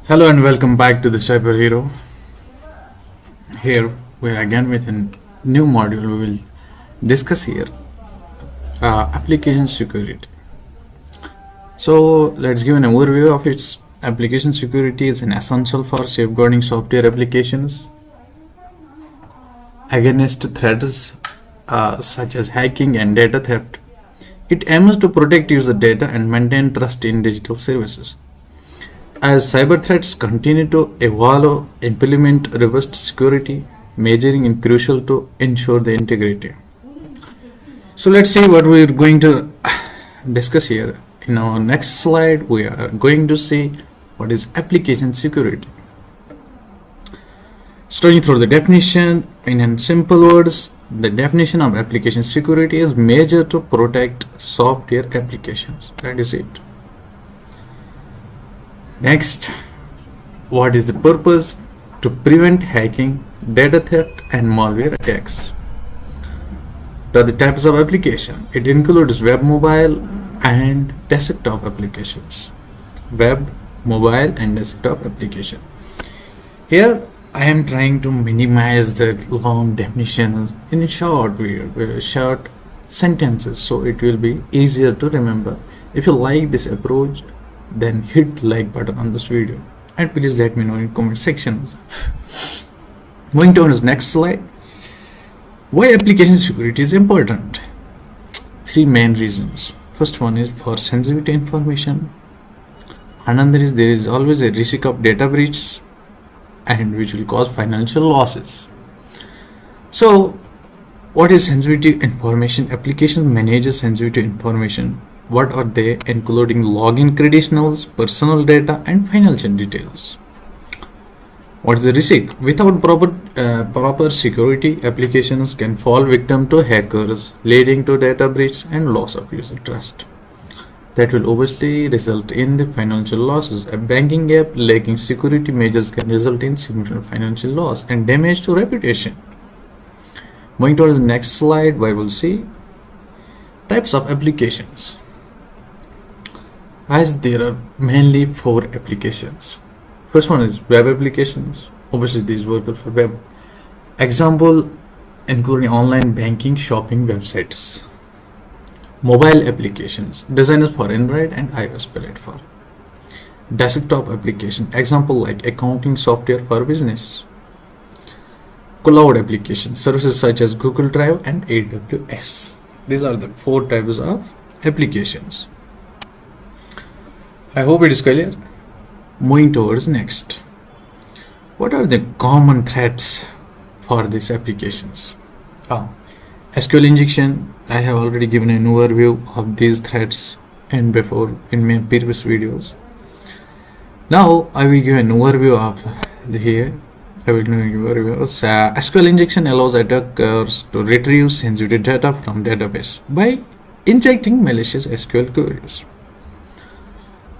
Hello and welcome back to the Cyber Hero. Here we are again with a new module. We will discuss here application security. So let's give an overview of its application security is an essential for safeguarding software applications against threats such as hacking and data theft. It aims to protect user data and maintain trust in digital services. As cyber threats continue to evolve, implement robust security measuring is crucial to ensure the integrity. So let's see what we're going to discuss here. In our next slide, we are going to see what is application security. Starting through the definition, in simple words, the definition of application security is measured to protect software applications. That is it. Next, what is the purpose? To prevent hacking, data theft, and malware attacks. What are the types of application? It includes web, mobile, and desktop applications. Web, mobile, and desktop application. Here, I am trying to minimize the long definitions in short sentences, so it will be easier to remember. If you like this approach, then hit like button on this video and please let me know in comment sections. Moving to the next slide, why application security is important? Three main reasons. First one is for sensitive information. Another is there is always a risk of data breach and which will cause financial losses. So what is sensitive information? Application manages sensitive information. What are they? Including login credentials, personal data, and financial details. What is the risk? Without proper security, applications can fall victim to hackers, leading to data breach and loss of user trust. That will obviously result in the financial losses. A banking app lacking security measures can result in significant financial loss and damage to reputation. Moving towards the next slide, where we'll see types of applications. As there are mainly 4 applications. First one is web applications. Obviously these work for web. Example including online banking, shopping websites. Mobile applications designed for Android and iOS platform. Desktop application, example like accounting software for business. Cloud applications, services such as Google Drive and AWS. These are the 4 types of applications. I hope it is clear. Moving towards next. What are the common threats for these applications? SQL injection. I have already given an overview of these threats in my previous videos. Now I will give an overview of here. SQL injection allows attackers to retrieve sensitive data from database by injecting malicious SQL queries.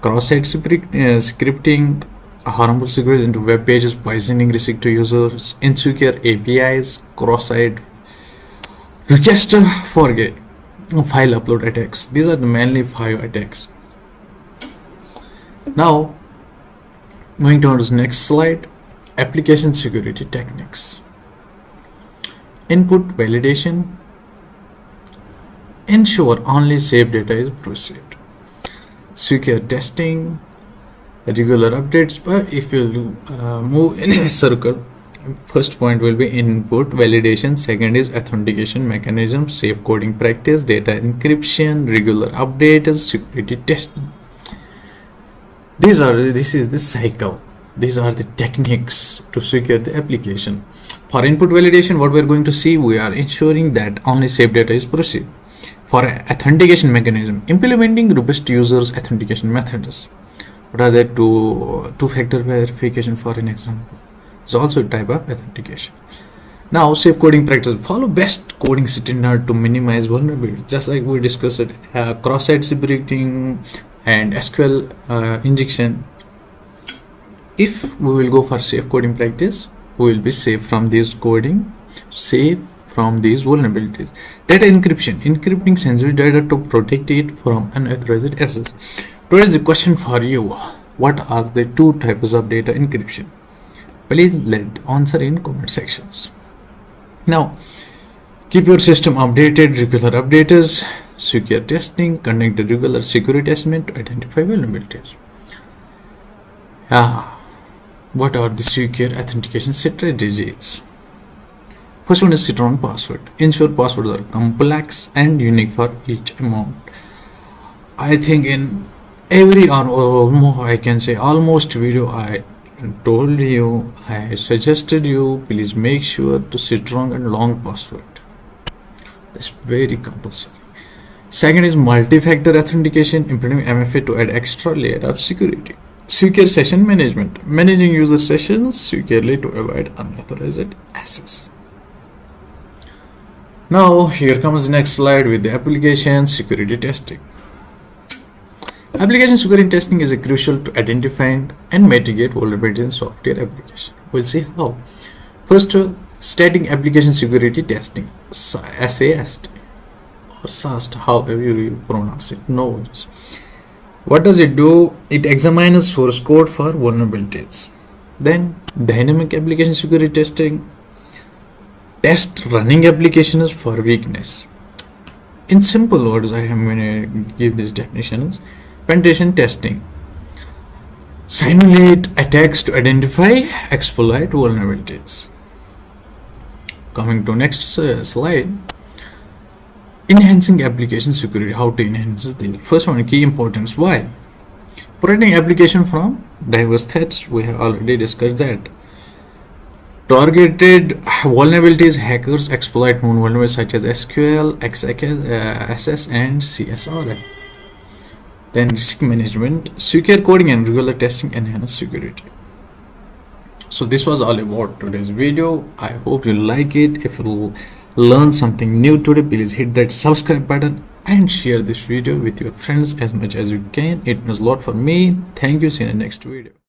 Cross-site scripting, harmful secrets into web pages, poisoning risk to users, insecure APIs, cross-site request forget, file upload attacks. These are the mainly 5 attacks. Now, moving towards the next slide, application security techniques. Input validation, ensure only safe data is processed. Secure testing, regular updates. But if you move in a circle, first point will be input validation, second is authentication mechanism, safe coding practice, data encryption, regular updates, security testing. This is the cycle. These are the techniques to secure the application. For input validation, what we are going to see, we are ensuring that only safe data is processed. For authentication mechanism, implementing robust users authentication methods. What are the two-factor verification for an example? It's also a type of authentication. Now, safe coding practice. Follow best coding standard to minimize vulnerability. Just like we discussed, cross-site scripting and SQL injection. If we will go for safe coding practice, we will be safe from this coding, safe from these vulnerabilities. Data encryption, encrypting sensitive data to protect it from unauthorized access. Here is the question for you. What are the two types of data encryption? Please let answer in comment sections. Now, keep your system updated, regular updates, secure testing, conduct a regular security assessment to identify vulnerabilities. What are the secure authentication strategies? First one is strong password. Ensure passwords are complex and unique for each amount. I think in every or almost, I can say almost video I told you, I suggested you, please make sure to strong and long password. It's very compulsory. Second is multi-factor authentication, implementing MFA to add extra layer of security. Secure session management, managing user sessions securely to avoid unauthorized access. Now here comes the next slide with the application security testing. Application security testing is crucial to identify and mitigate vulnerabilities in software application. We'll see how. First, static application security testing, SAST or SAST, however you pronounce it, no worries. What does it do? It examines source code for vulnerabilities. Then dynamic application security testing, test running applications for weakness. In simple words, I am going to give these definitions. Penetration testing, simulate attacks to identify, exploit vulnerabilities. Coming to next slide, enhancing application security. How to enhance the first one, key importance. Why? Protecting application from diverse threats. We have already discussed that. Targeted vulnerabilities. Hackers exploit known vulnerabilities such as SQL, XSS, and CSRF. Then risk management, secure coding and regular testing enhance security. So this was all about today's video. I hope you like it. If you learn something new today, please hit that subscribe button and share this video with your friends as much as you can. It means a lot for me. Thank you. See you in the next video.